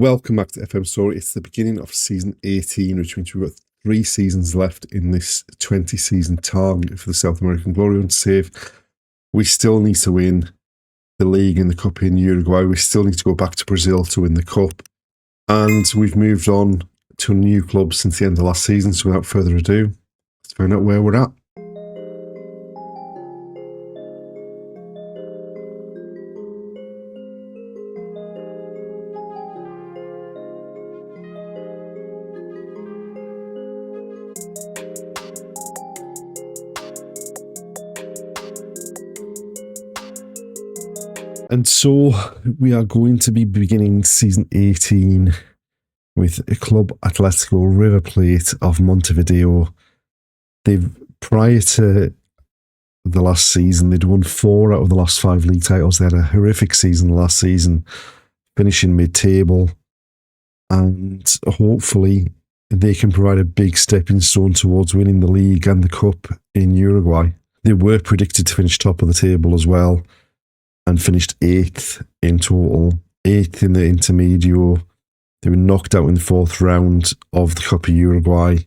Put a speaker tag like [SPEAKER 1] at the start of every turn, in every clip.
[SPEAKER 1] Welcome back to FM Story. It's the beginning of season 18, which means we've got 3 seasons left in this 20-season target for the South American Glory Hunt save. We still need to win the league and the cup in Uruguay. We still need to go back to Brazil to win the cup. And we've moved on to a new club since the end of last season. So without further ado, let's find out where we're at. And so we are going to be beginning season 18 with Club Atlético River Plate of Montevideo. Prior to the last season, they'd won 4 out of the last 5 league titles. They had a horrific season last season, finishing mid-table. And hopefully they can provide a big stepping stone towards winning the league and the cup in Uruguay. They were predicted to finish top of the table as well, and finished 8th in total, 8th in the Intermedio. They were knocked out in the 4th round of the Copa Uruguay.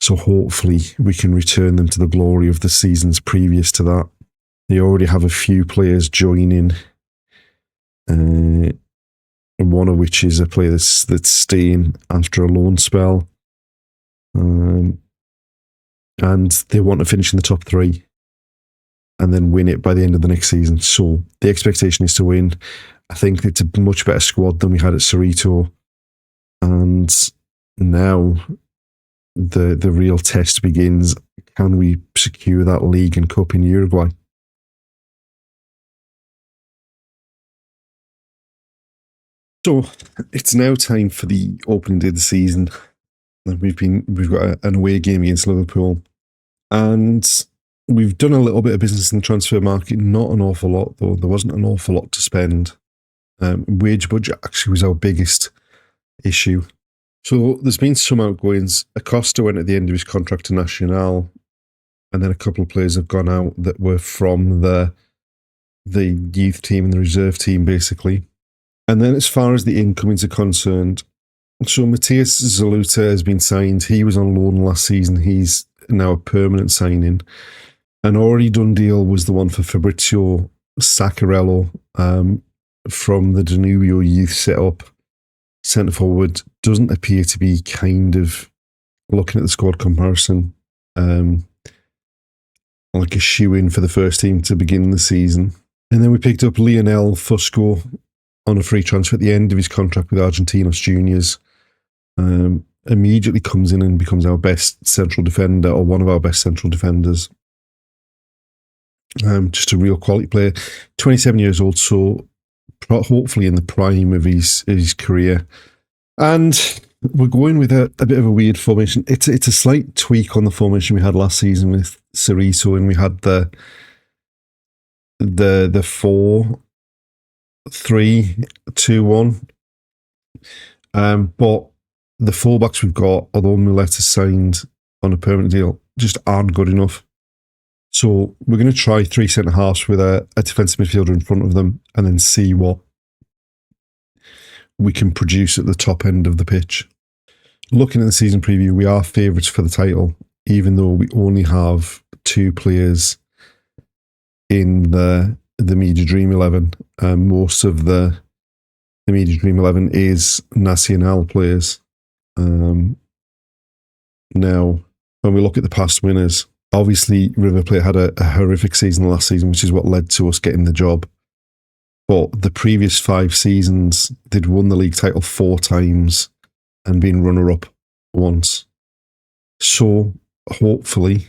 [SPEAKER 1] So hopefully we can return them to the glory of the seasons previous to that. They already have a few players joining, and one of which is a player that's staying after a loan spell. And they want to finish in the top 3. And then win it by the end of the next season. So the expectation is to win. I think it's a much better squad than we had at Cerrito. And now the real test begins. Can we secure that league and cup in Uruguay? So it's now time for the opening day of the season. We've got an away game against Liverpool. And we've done a little bit of business in the transfer market, not an awful lot, though. There wasn't an awful lot to spend. Wage budget actually was our biggest issue. So there's been some outgoings. Acosta went at the end of his contract to Nacional, and then a couple of players have gone out that were from the youth team and the reserve team, basically. And then as far as the incomings are concerned, so Matthias Zaluta has been signed. He was on loan last season. He's now a permanent signing. An already done deal was the one for Fabrizio Saccarello from the Danubio youth setup. Centre forward doesn't appear to be, kind of looking at the squad comparison, like a shoe-in for the first team to begin the season. And then we picked up Lionel Fusco on a free transfer at the end of his contract with Argentinos Juniors. Immediately comes in and becomes our best central defender, or one of our best central defenders. Just a real quality player. 27 years old, so hopefully in the prime of his career. And we're going with a bit of a weird formation. It's a slight tweak on the formation we had last season with Cerrito, and we had the 4-3-2-1. But the fullbacks we've got, although Muleta signed on a permanent deal, just aren't good enough. So we're going to try 3 centre-halves with a defensive midfielder in front of them, and then see what we can produce at the top end of the pitch. Looking at the season preview, we are favourites for the title, even though we only have 2 players in the Media Dream 11. Most of the Media Dream 11 is Nacional players. Now, when we look at the past winners, obviously River Plate had a horrific season last season, which is what led to us getting the job. But the previous 5 seasons, they'd won the league title 4 times and been runner-up once. So hopefully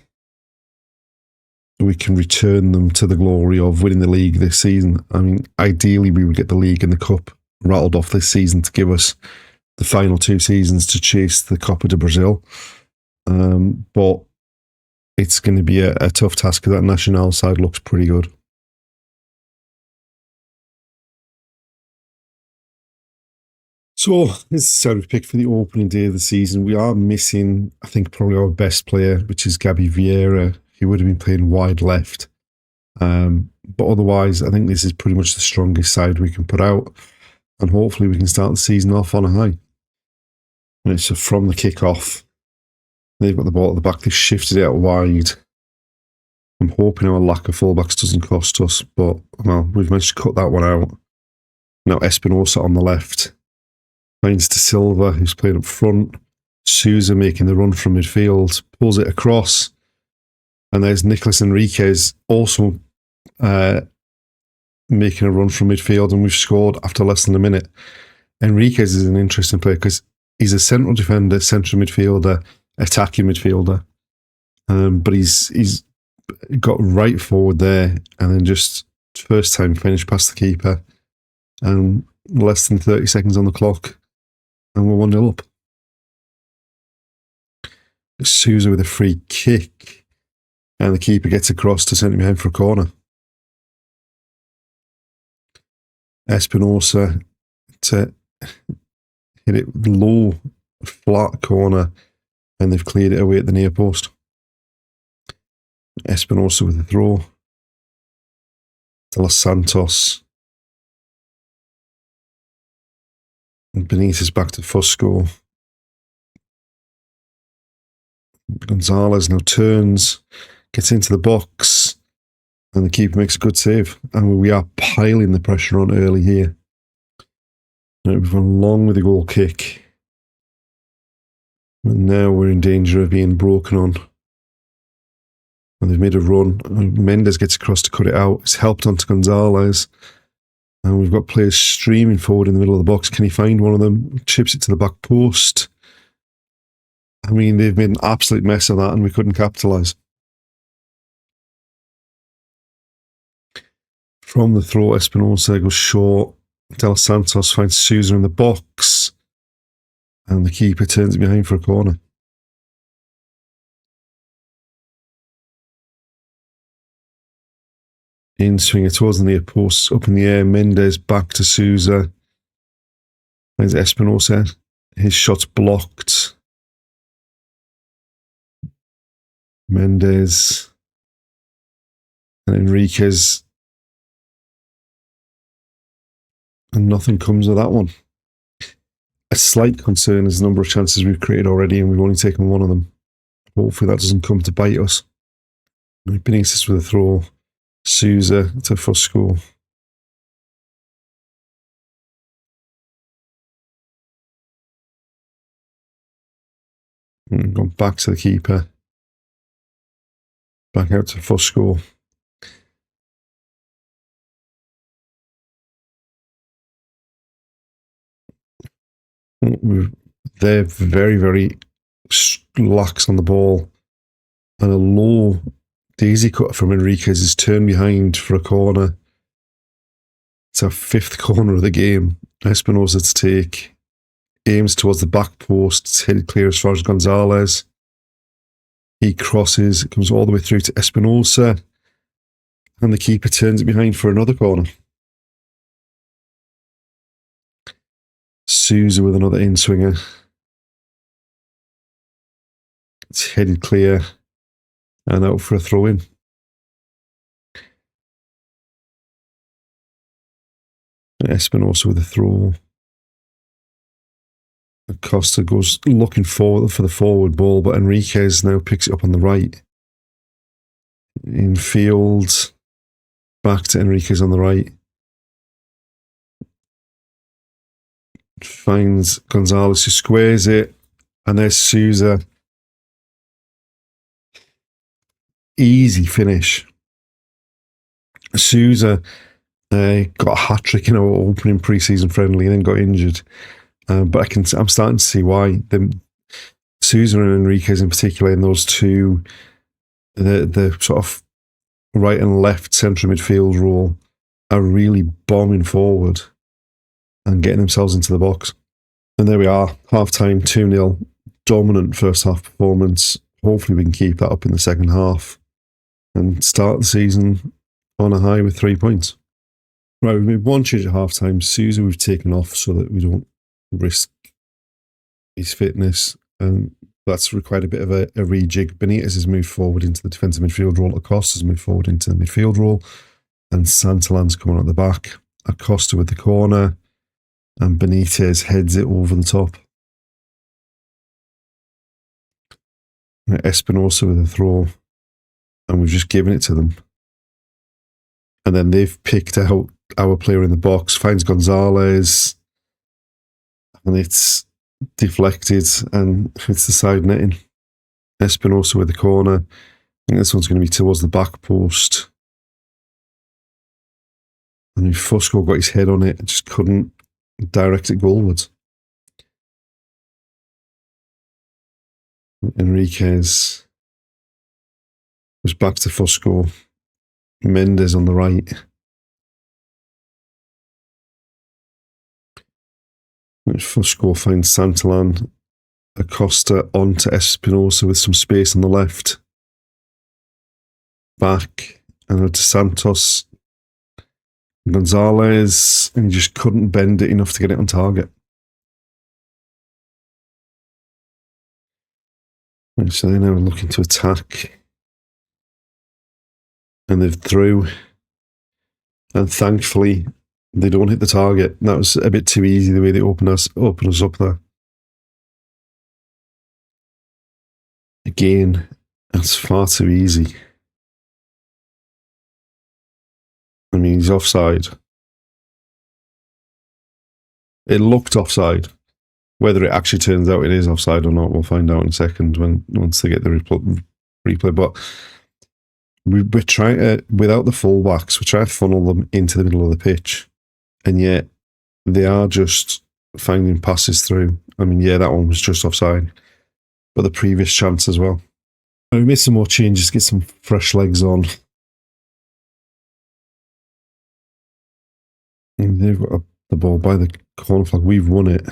[SPEAKER 1] we can return them to the glory of winning the league this season. I mean, ideally we would get the league and the cup rattled off this season to give us the final 2 seasons to chase the Copa de Brazil. But it's going to be a tough task because that Nacional side looks pretty good. So this is how we picked for the opening day of the season. We are missing, I think, probably our best player, which is Gabby Vieira. He would have been playing wide left. But otherwise, I think this is pretty much the strongest side we can put out. and hopefully we can start the season off on a high. And it's from the kick-off. They've got the ball at the back. They've shifted it out wide. I'm hoping our lack of fullbacks doesn't cost us, but well, we've managed to cut that one out. Now Espinosa on the left finds De Silva, who's playing up front. Sousa making the run from midfield, pulls it across, and there's Nicolas Enriquez also making a run from midfield, and we've scored after less than a minute. Enriquez is an interesting player because he's a central defender, central midfielder, attacking midfielder, but he's got right forward there, and then just first time finish past the keeper, and less than 30 seconds on the clock, and we're 1-0 up. Sousa with a free kick, and the keeper gets across to centre behind for a corner. Espinosa to hit it low, flat corner, and they've cleared it away at the near post. Espinosa with a throw. De Los Santos. And Benitez back to Fusco. Gonzalez now turns, gets into the box, and the keeper makes a good save. And we are piling the pressure on early here. And we've gone long with the goal kick. And now we're in danger of being broken on. And they've made a run. And Mendes gets across to cut it out. It's helped onto Gonzalez. And we've got players streaming forward in the middle of the box. Can he find one of them? Chips it to the back post. I mean, they've made an absolute mess of that and we couldn't capitalise. From the throw, Espinosa goes short. De Los Santos finds Sousa in the box. And the keeper turns it behind for a corner. In swinger towards the near post, up in the air. Mendes back to Sousa. Finds Espinosa. His shot's blocked. Mendes. And Enriquez. And nothing comes of that one. A slight concern is the number of chances we've created already, and we've only taken one of them. Hopefully that doesn't come to bite us. Benitez with a throw. Sousa to Fusco. And gone back to the keeper. Back out to Fusco. They're very, very lax on the ball. And a low daisy cut from Enriquez is turned behind for a corner. It's our fifth corner of the game. Espinosa to take. Aims towards the back post. It's headed clear as far as Gonzalez. He crosses. It comes all the way through to Espinosa. And the keeper turns it behind for another corner. Sousa with another in-swinger. It's headed clear. And out for a throw-in. Espinosa with a throw. Acosta goes looking forward for the forward ball, but Enriquez now picks it up on the right. In field. Back to Enriquez on the right. Finds Gonzalez, who squares it. And there's Sousa. Easy finish. Sousa got a hat-trick in our opening pre-season friendly and then got injured. But I'm starting to see why. Sousa and Enriquez in particular, in those two, the sort of right and left central midfield role, are really bombing forward and getting themselves into the box. And there we are, half-time, 2-0, dominant first-half performance. Hopefully we can keep that up in the second half and start the season on a high with 3 points. Right, we've made one change at half-time. Sousa we've taken off so that we don't risk his fitness, and that's required a bit of a rejig. Benitez has moved forward into the defensive midfield role. Acosta has moved forward into the midfield role, and Santalan's coming at the back. Acosta with the corner. and Benitez heads it over the top. Espinosa with a throw, and we've just given it to them. And then they've picked out our player in the box, finds Gonzalez, and it's deflected and hits the side netting. Espinosa with the corner. I think this one's going to be towards the back post. And Fusco got his head on it, just couldn't direct it goalwards. Enriquez was back to Fusco. Mendes on the right. Fusco finds Santillan. Acosta onto Espinosa with some space on the left. Back and to Santos. Gonzalez, and he just couldn't bend it enough to get it on target. So they're now looking to attack. And they've through. And thankfully, they don't hit the target. That was a bit too easy the way they open us up there. Again, that's far too easy. I mean, he's offside. It looked offside. Whether it actually turns out it is offside or not, we'll find out in a second once they get the replay. But we're trying to, without the fullbacks, we're trying to funnel them into the middle of the pitch. And yet, they are just finding passes through. I mean, yeah, that one was just offside. But the previous chance as well. We made some more changes to get some fresh legs on. And they've got the ball by the corner flag. We've won it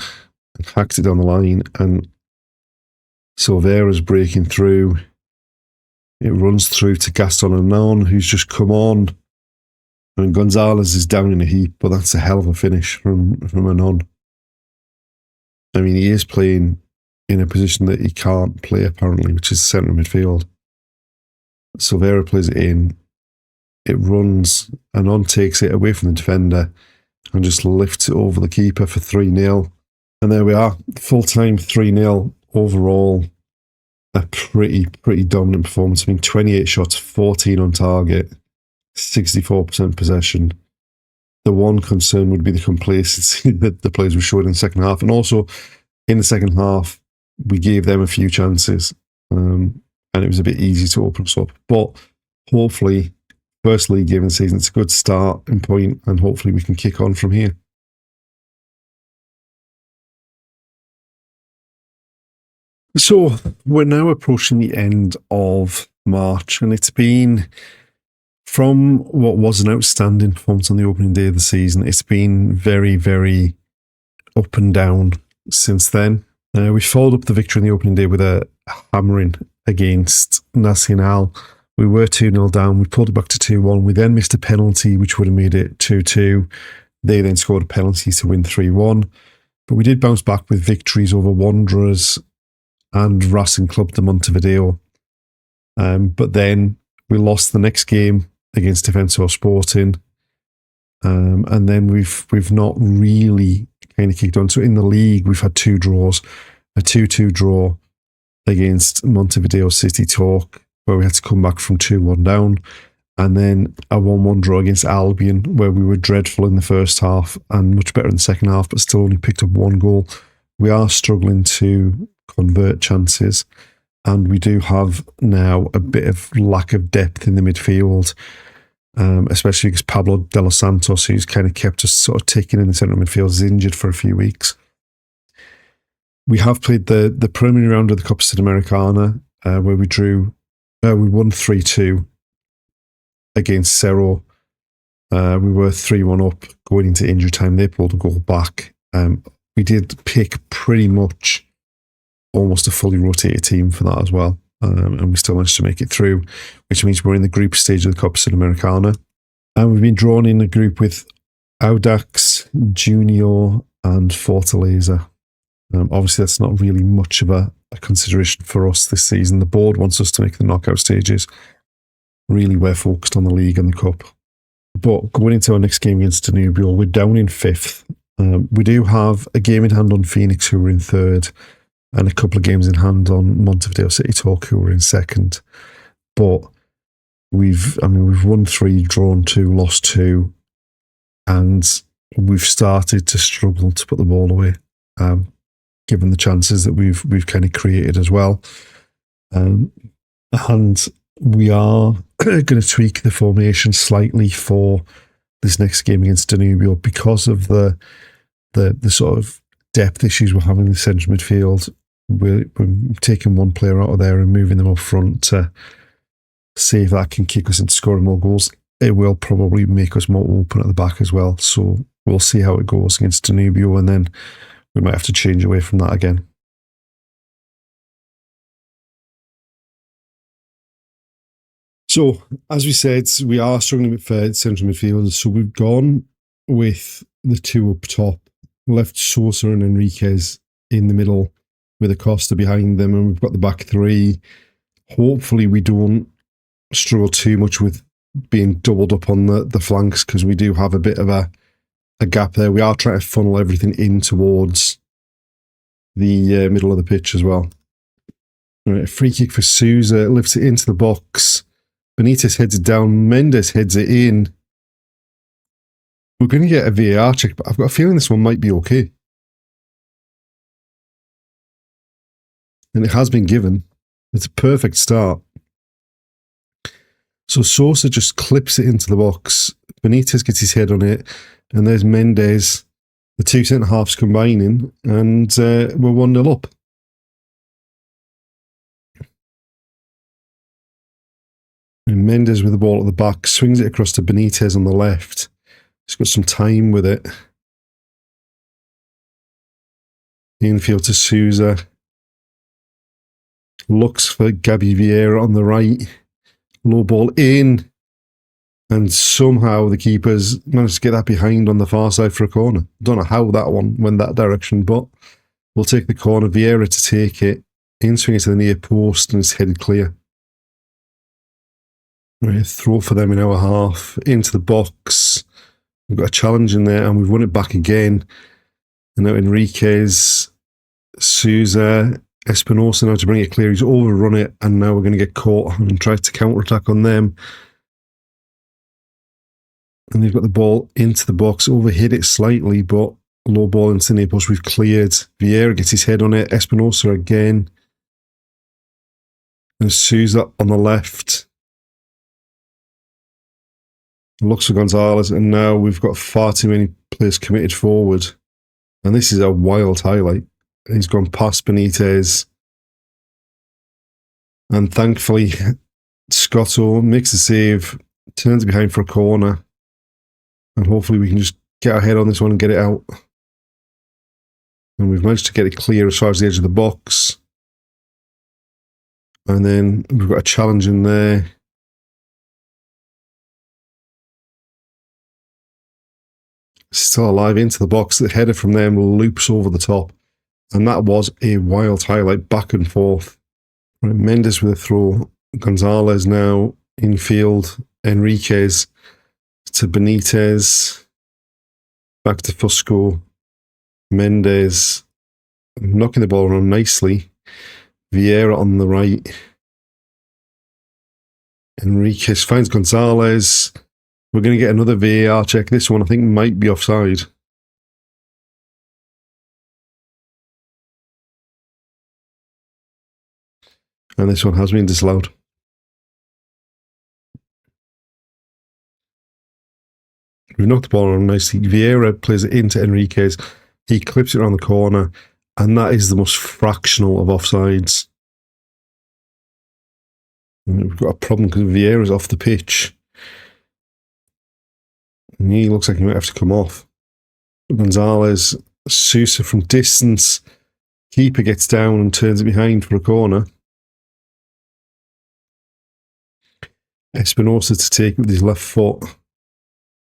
[SPEAKER 1] and hacked it down the line. And Silveira's breaking through. It runs through to Gaston Anon, who's just come on. And Gonzalez is down in a heap, but that's a hell of a finish from Anon. I mean, he is playing in a position that he can't play, apparently, which is centre midfield. Silveira plays it in. It runs. Anon takes it away from the defender and just lifts it over the keeper for 3-0. And there we are. Full-time 3-0 overall. A pretty dominant performance. I mean, 28 shots, 14 on target, 64% possession. The one concern would be the complacency that the players were showing in the second half. And also, in the second half, we gave them a few chances. And it was a bit easy to open us up. But hopefully, first league game of the season, it's a good starting point, and hopefully we can kick on from here. So we're now approaching the end of March, and it's been, from what was an outstanding performance on the opening day of the season, it's been very, very up and down since then. We followed up the victory in the opening day with a hammering against Nacional. We were 2-0 down. We pulled it back to 2-1. We then missed a penalty, which would have made it 2-2. They then scored a penalty to win 3-1. But we did bounce back with victories over Wanderers and Racing Club de Montevideo. But then we lost the next game against Defensor Sporting. And then we've not really kind of kicked on. So in the league, we've had 2 draws. A 2-2 draw against Montevideo City Talk, where we had to come back from 2-1 down. And then a 1-1 draw against Albion, where we were dreadful in the first half and much better in the second half, but still only picked up 1 goal. We are struggling to convert chances, and we do have now a bit of lack of depth in the midfield, especially because Pablo de los Santos, who's kind of kept us sort of ticking in the centre midfield, is injured for a few weeks. We have played the preliminary round of the Copa Sudamericana, where we won 3-2 against Cerro. We were 3-1 up going into injury time. They pulled a goal back. We did pick pretty much almost a fully rotated team for that as well. And we still managed to make it through, which means we're in the group stage of the Copa Sudamericana. And we've been drawn in a group with Audax, Junior, and Fortaleza. Obviously, that's not really much of a consideration for us this season. The board wants us to make the knockout stages. Really, we're focused on the league and the cup. But going into our next game against Danubio, we're down in 5th. We do have a game in hand on Phoenix, who are in third, and a couple of games in hand on Montevideo City Talk, who are in second. But we've won 3, drawn 2, lost 2, and we've started to struggle to put the ball away, given the chances that we've kind of created as well. And we are going to tweak the formation slightly for this next game against Danubio because of the sort of depth issues we're having in the central midfield. We're taking one player out of there and moving them up front to see if that can kick us into scoring more goals. It will probably make us more open at the back as well. So we'll see how it goes against Danubio, and then we might have to change away from that again. So, as we said, we are struggling with central midfielders. So we've gone with the 2 up top, left Sosa and Enriquez in the middle with Acosta behind them, and we've got the back 3. Hopefully we don't struggle too much with being doubled up on the flanks, because we do have a bit of a gap there. We are trying to funnel everything in towards the middle of the pitch as well. All right, free kick for Sousa, lifts it into the box. Benitez heads it down. Mendes heads it in. We're going to get a VAR check, but I've got a feeling this one might be okay. And it has been given. It's a perfect start. So Sosa just clips it into the box. Benitez gets his head on it. And there's Mendes. The 2 centre-halves combining. And we're 1-0 up. And Mendes with the ball at the back, swings it across to Benitez on the left. He's got some time with it. Infield to Sousa. Looks for Gabi Vieira on the right. Low ball in. And somehow the keepers managed to get that behind on the far side for a corner. Don't know how that one went that direction, but we'll take the corner. Vieira to take it. In swing it to the near post, and it's headed clear. Right, throw for them in our half, into the box. We've got a challenge in there, and we've won it back again. And now Enriquez, Sousa, Espinosa now to bring it clear. He's overrun it, and now we're going to get caught and try to counter-attack on them. And they've got the ball into the box, overhit it slightly, but low ball into the near post. We've cleared. Vieira gets his head on it. Espinosa again. And Sousa on the left. Looks for Gonzalez, and now we've got far too many players committed forward. And this is a wild highlight. He's gone past Benitez. And thankfully, Scotto makes a save, turns it behind for a corner. And hopefully we can just get our head on this one and get it out. And we've managed to get it clear as far as the edge of the box. And then we've got a challenge in there. Still alive into the box. The header from them loops over the top. And that was a wild highlight, back and forth. Right, Mendes with a throw. Gonzalez now infield. Enriquez to Benitez. Back to Fusco. Mendes knocking the ball around nicely. Vieira on the right. Enriquez finds Gonzalez. We're going to get another VAR check. This one I think might be offside. And this one has been disallowed. We've knocked the ball around nicely. Vieira plays it into Enriquez. He clips it around the corner. And that is the most fractional of offsides. And we've got a problem because Vieira's off the pitch. And he looks like he might have to come off. Gonzalez, Sousa from distance. Keeper gets down and turns it behind for a corner. Espinosa to take it with his left foot.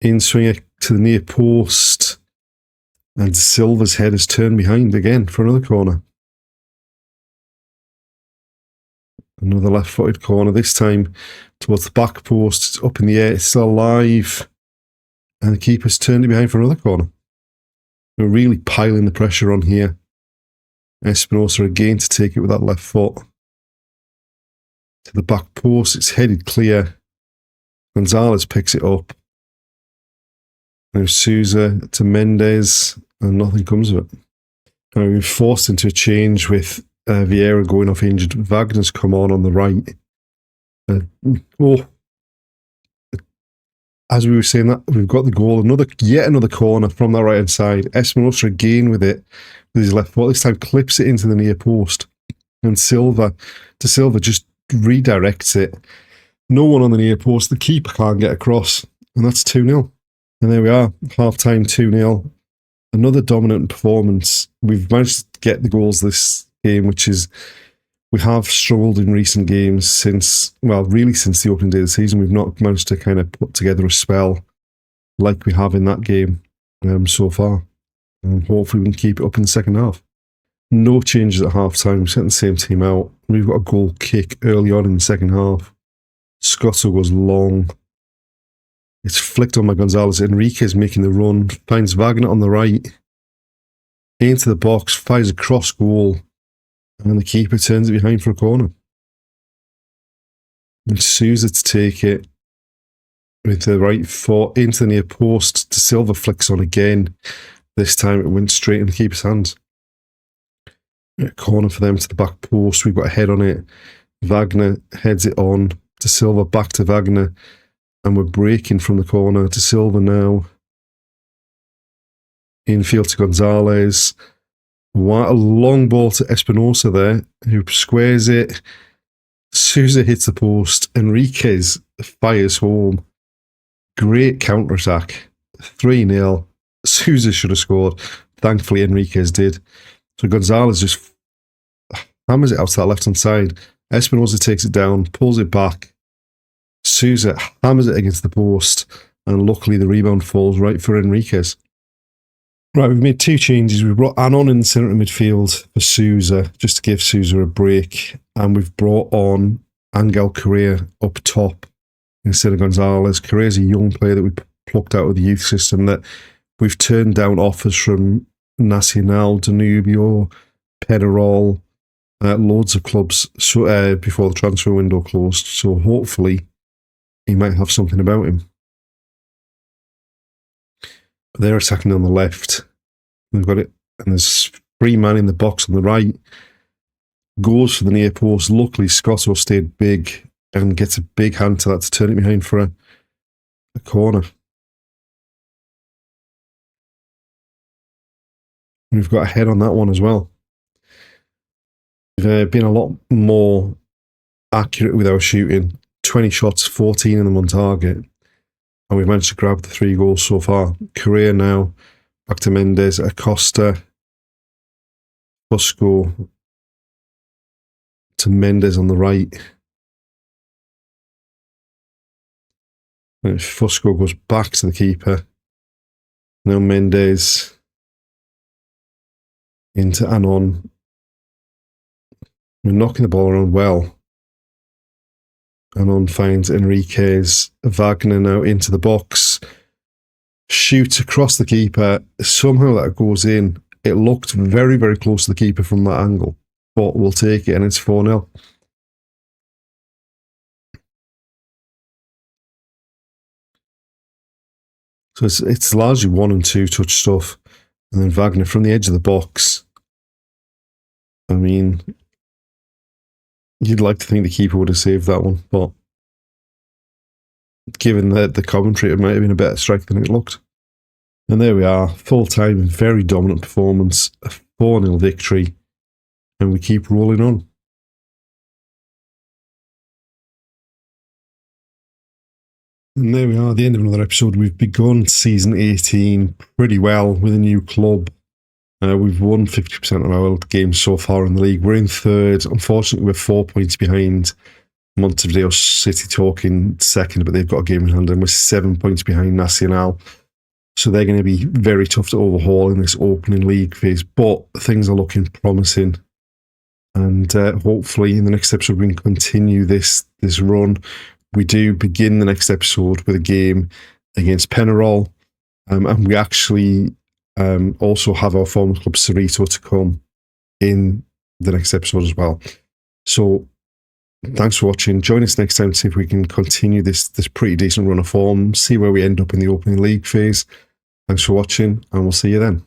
[SPEAKER 1] In swinger to the near post. And Silva's head is turned behind again for another corner. Another left-footed corner, this time towards the back post. It's up in the air, it's still alive. And the keeper's turned it behind for another corner. We're really piling the pressure on here. Espinosa again to take it with that left foot. To the back post, it's headed clear. Gonzalez picks it up. Now Sousa to Mendes, and nothing comes of it. Now we've been forced into a change with Vieira going off injured. Wagner's come on the right. As we were saying that, we've got the goal. Yet another corner from that right-hand side. Espinosa again with it, with his left foot. This time clips it into the near post. And Silva just redirects it. No one on the near post. The keeper can't get across. And that's 2-0. And there we are. Half-time 2-0. Another dominant performance. We've managed to get the goals this game, which is, we have struggled in recent games since the opening day of the season. We've not managed to kind of put together a spell like we have in that game so far. And hopefully we can keep it up in the second half. No changes at half-time. We're setting the same team out. We've got a goal kick early on in the second half. Scotto goes long. It's flicked on by Gonzalez. Enriquez making the run. Finds Wagner on the right. Into the box. Fires a cross goal. And the keeper turns it behind for a corner. And Sousa to take it with the right foot into the near post. De Silva flicks on again. This time it went straight in the keeper's hands. A corner for them to the back post. We've got a head on it. Wagner heads it on. De Silva back to Wagner. And we're breaking from the corner. De Silva now. Infield to Gonzalez. What a long ball to Espinosa there, who squares it. Sousa hits the post. Enriquez fires home. Great counter-attack. 3-0. Sousa should have scored. Thankfully, Enriquez did. So Gonzalez just hammers it out to that left-hand side. Espinosa takes it down, pulls it back. Sousa hammers it against the post. And luckily, the rebound falls right for Enriquez. Right, we've made two changes. We've brought Anon in the centre of midfield for Sousa, just to give Sousa a break. And we've brought on Angel Correa up top instead of Gonzalez. Correa's a young player that we plucked out of the youth system that we've turned down offers from Nacional, Danubio, Penarol, loads of clubs before the transfer window closed. So hopefully he might have something about him. They're attacking on the left. We've got it, and there's 3 men in the box on the right. Goes for the near post. Luckily, Scotto stayed big and gets a big hand to that to turn it behind for a corner. We've got a head on that one as well. We've been a lot more accurate with our shooting. 20 shots, 14 of them on target. And we've managed to grab the 3 goals so far. Correa now, back to Mendes, Acosta, Fusco, to Mendes on the right. And Fusco goes back to the keeper. Now Mendes into Anon. We're knocking the ball around well. Anon finds Enriquez. Wagner now into the box. Shoots across the keeper. Somehow that goes in. It looked very, very close to the keeper from that angle. But we'll take it, and it's 4-0. So it's largely 1 and 2 touch stuff. And then Wagner from the edge of the box. I mean, you'd like to think the keeper would have saved that one, but given the commentary, it might have been a better strike than it looked. And there we are, full-time, very dominant performance, a 4-0 victory, and we keep rolling on. And there we are, the end of another episode. We've begun season 18 pretty well with a new club. We've won 50% of our games so far in the league. We're in third. Unfortunately, we're 4 points behind Montevideo City Talking second, but they've got a game in hand, and we're 7 points behind Nacional. So they're going to be very tough to overhaul in this opening league phase, but things are looking promising. And hopefully in the next episode we can continue this run. We do begin the next episode with a game against Penarol, and we actually Also have our former club Cerrito to come in the next episode as well. So thanks for watching. Join us next time to see if we can continue this pretty decent run of form, see where we end up in the opening league phase. Thanks for watching, and we'll see you then.